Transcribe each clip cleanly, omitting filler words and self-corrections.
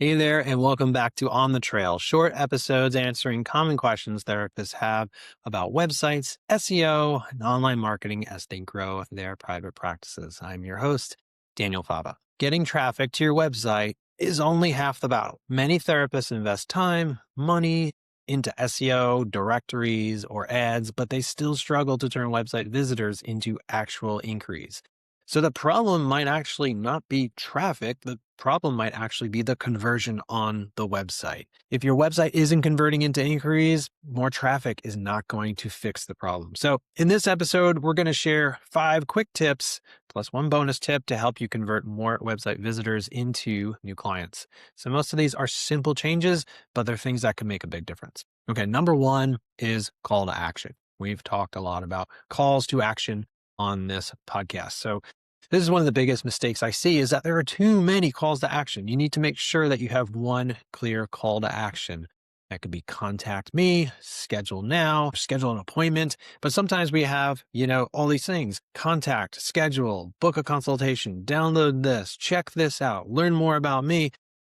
Hey there, and welcome back to On the Trail, short episodes answering common questions therapists have about websites, SEO, and online marketing as they grow their private practices. I'm your host, Daniel Fava. Getting traffic to your website is only half the battle. Many therapists invest time, money into SEO, directories, or ads, but they still struggle to turn website visitors into actual inquiries. So the problem might actually not be traffic. The problem might actually be the conversion on the website. If your website isn't converting into inquiries, more traffic is not going to fix the problem. So in this episode, we're going to share 5 quick tips plus one bonus tip to help you convert more website visitors into new clients. So most of these are simple changes, but they're things that can make a big difference. Okay, number 1 is call to action. We've talked a lot about calls to action on this podcast. So this is one of the biggest mistakes I see is that there are too many calls to action. You need to make sure that you have one clear call to action. That could be contact me, schedule now, schedule an appointment. But sometimes we have, all these things: contact, schedule, book a consultation, download this, check this out, learn more about me.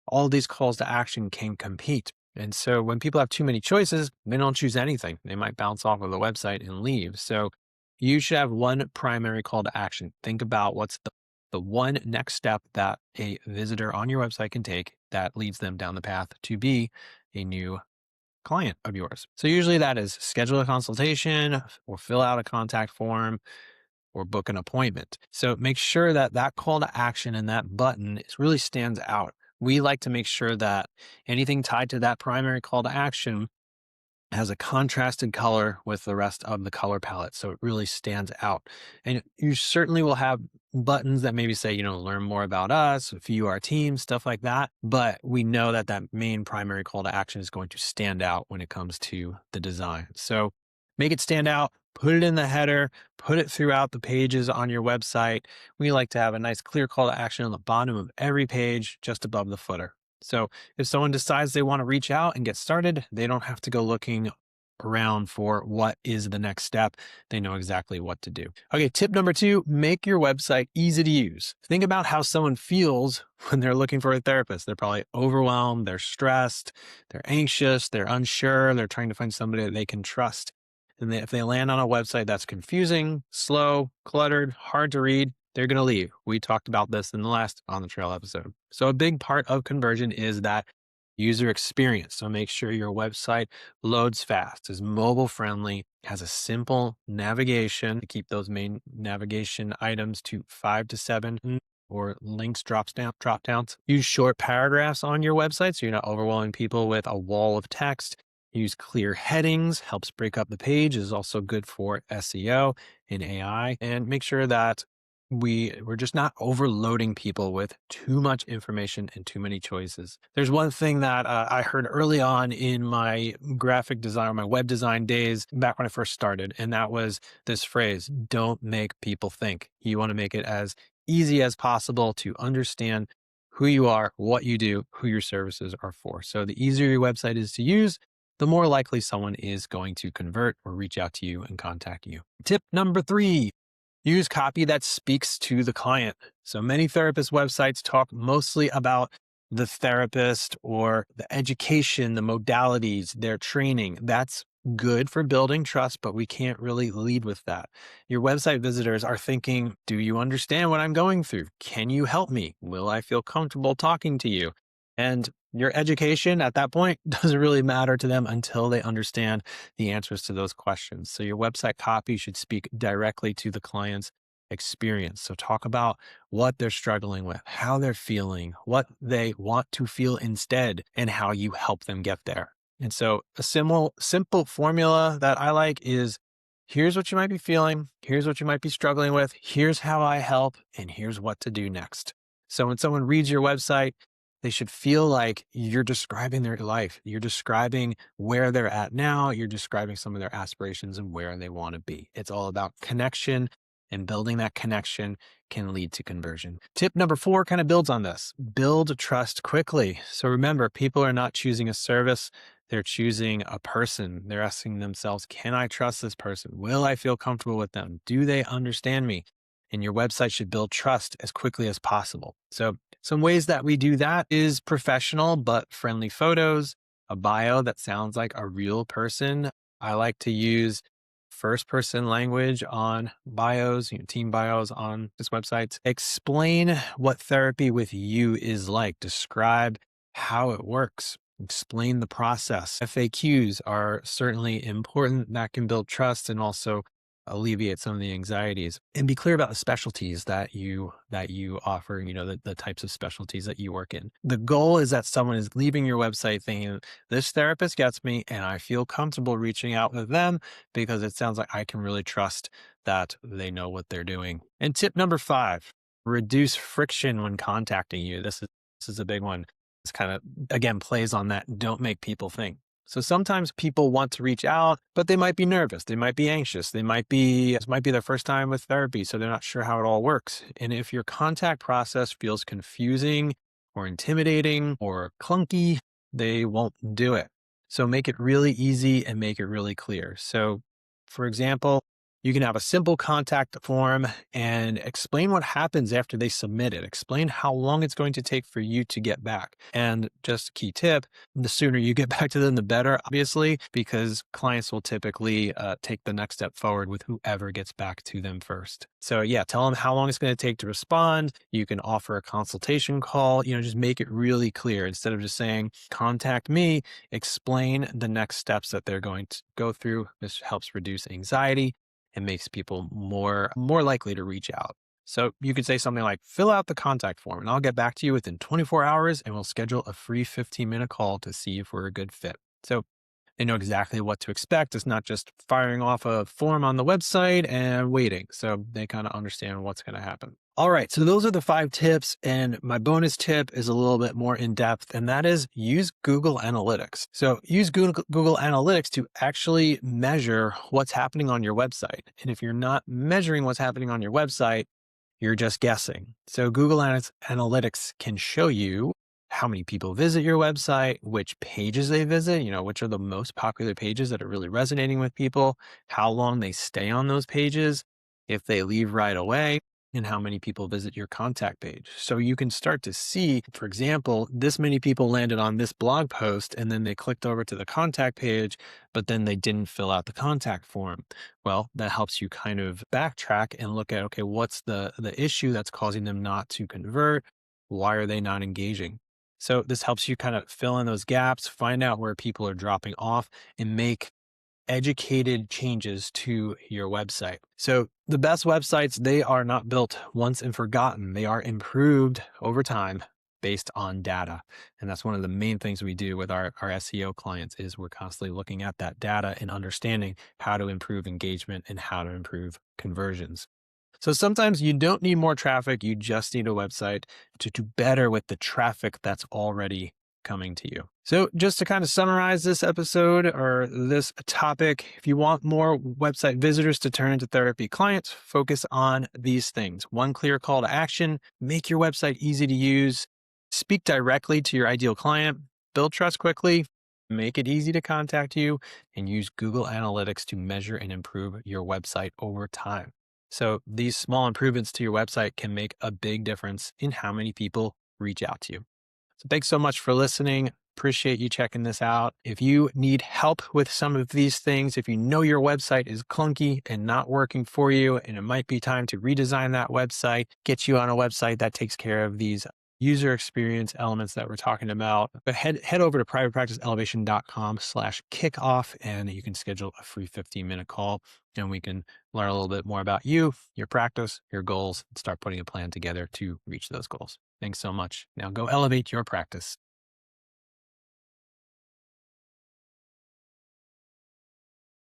All these calls to action can compete. And so when people have too many choices, they don't choose anything. They might bounce off of the website and leave. So you should have one primary call to action. Think about what's the one next step that a visitor on your website can take that leads them down the path to be a new client of yours. So usually that is schedule a consultation or fill out a contact form or book an appointment. So make sure that that call to action and that button really stands out. We like to make sure that anything tied to that primary call to action has a contrasted color with the rest of the color palette, so it really stands out. And you certainly will have buttons that maybe say, learn more about us, view our team, stuff like that. But we know that that main primary call to action is going to stand out when it comes to the design. So make it stand out, put it in the header, put it throughout the pages on your website. We like to have a nice clear call to action on the bottom of every page, just above the footer. So if someone decides they want to reach out and get started, they don't have to go looking around for what is the next step. They know exactly what to do. Okay, tip number 2, make your website easy to use. Think about how someone feels when they're looking for a therapist. They're probably overwhelmed, they're stressed, they're anxious, they're unsure, they're trying to find somebody that they can trust. And if they land on a website that's confusing, slow, cluttered, hard to read, they're going to leave. We talked about this in the last On the Trail episode. So a big part of conversion is that user experience. So make sure your website loads fast, is mobile friendly, has a simple navigation to keep those main navigation items to 5 to 7 or links drop downs. Use short paragraphs on your website so you're not overwhelming people with a wall of text. Use clear headings, helps break up the page, is also good for SEO and AI. And make sure that we're just not overloading people with too much information and too many choices. There's one thing that I heard early on in my graphic design, my web design days back when I first started, and that was this phrase: don't make people think. You want to make it as easy as possible to understand who you are, what you do, who your services are for. So the easier your website is to use, the more likely someone is going to convert or reach out to you and contact you. Tip number 3, use copy that speaks to the client. So many therapist websites talk mostly about the therapist or the education, the modalities, their training. That's good for building trust, but we can't really lead with that. Your website visitors are thinking, do you understand what I'm going through? Can you help me? Will I feel comfortable talking to you? And your education at that point doesn't really matter to them until they understand the answers to those questions. So your website copy should speak directly to the client's experience. So talk about what they're struggling with, how they're feeling, what they want to feel instead, and how you help them get there. And so a simple formula that I like is: here's what you might be feeling, here's what you might be struggling with, here's how I help, and here's what to do next. So when someone reads your website, they should feel like you're describing their life. You're describing where they're at now. You're describing some of their aspirations and where they want to be. It's all about connection, and building that connection can lead to conversion. Tip number 4 kind of builds on this: build trust quickly. So remember, people are not choosing a service. They're choosing a person. They're asking themselves, can I trust this person? Will I feel comfortable with them? Do they understand me? And your website should build trust as quickly as possible. So Some ways that we do that is professional but friendly photos, a bio that sounds like a real person. I like to use first person language on bios, team bios on this website. Explain what therapy with you is like. Describe how it works. Explain the process. FAQs are certainly important. That can build trust and also alleviate some of the anxieties, and be clear about the specialties that you offer, the types of specialties that you work in. The goal is that someone is leaving your website thinking, this therapist gets me and I feel comfortable reaching out with them because it sounds like I can really trust that they know what they're doing. And tip number 5, reduce friction when contacting you. This is a big one. This kind of, again, plays on that don't make people think. So sometimes people want to reach out, but they might be nervous. They might be anxious. It might be their first time with therapy, so they're not sure how it all works. And if your contact process feels confusing or intimidating or clunky, they won't do it. So make it really easy and make it really clear. So, for example, you can have a simple contact form and explain what happens after they submit it. Explain how long it's going to take for you to get back. And just a key tip, the sooner you get back to them, the better, obviously, because clients will typically take the next step forward with whoever gets back to them first. So yeah, tell them how long it's going to take to respond. You can offer a consultation call, just make it really clear. Instead of just saying, contact me, explain the next steps that they're going to go through. This helps reduce anxiety and makes people more likely to reach out. So you could say something like, fill out the contact form and I'll get back to you within 24 hours and we'll schedule a free 15-minute call to see if we're a good fit. So they know exactly what to expect. It's not just firing off a form on the website and waiting. So they kind of understand what's going to happen. All right. So those are the 5 tips. And my bonus tip is a little bit more in depth, and that is use Google Analytics. So use Google Analytics to actually measure what's happening on your website. And if you're not measuring what's happening on your website, you're just guessing. So Google Analytics can show you how many people visit your website, which pages they visit, which are the most popular pages that are really resonating with people, how long they stay on those pages, if they leave right away, and how many people visit your contact page. So you can start to see, for example, this many people landed on this blog post and then they clicked over to the contact page, but then they didn't fill out the contact form. Well, that helps you kind of backtrack and look at, okay, what's the issue that's causing them not to convert? Why are they not engaging? So this helps you kind of fill in those gaps, find out where people are dropping off, and make educated changes to your website. So the best websites, they are not built once and forgotten. They are improved over time based on data. And that's one of the main things we do with our SEO clients is we're constantly looking at that data and understanding how to improve engagement and how to improve conversions. So sometimes you don't need more traffic. You just need a website to do better with the traffic that's already coming to you. So just to kind of summarize this episode or this topic, if you want more website visitors to turn into therapy clients, focus on these things. 1 clear call to action, make your website easy to use, speak directly to your ideal client, build trust quickly, make it easy to contact you, and use Google Analytics to measure and improve your website over time. So these small improvements to your website can make a big difference in how many people reach out to you. So thanks so much for listening. Appreciate you checking this out. If you need help with some of these things, if you know your website is clunky and not working for you, and it might be time to redesign that website, get you on a website that takes care of these user experience elements that we're talking about, but head over to privatepracticeelevation.com/kickoff and you can schedule a free 15-minute call and we can learn a little bit more about you, your practice, your goals, and start putting a plan together to reach those goals. Thanks so much. Now go elevate your practice.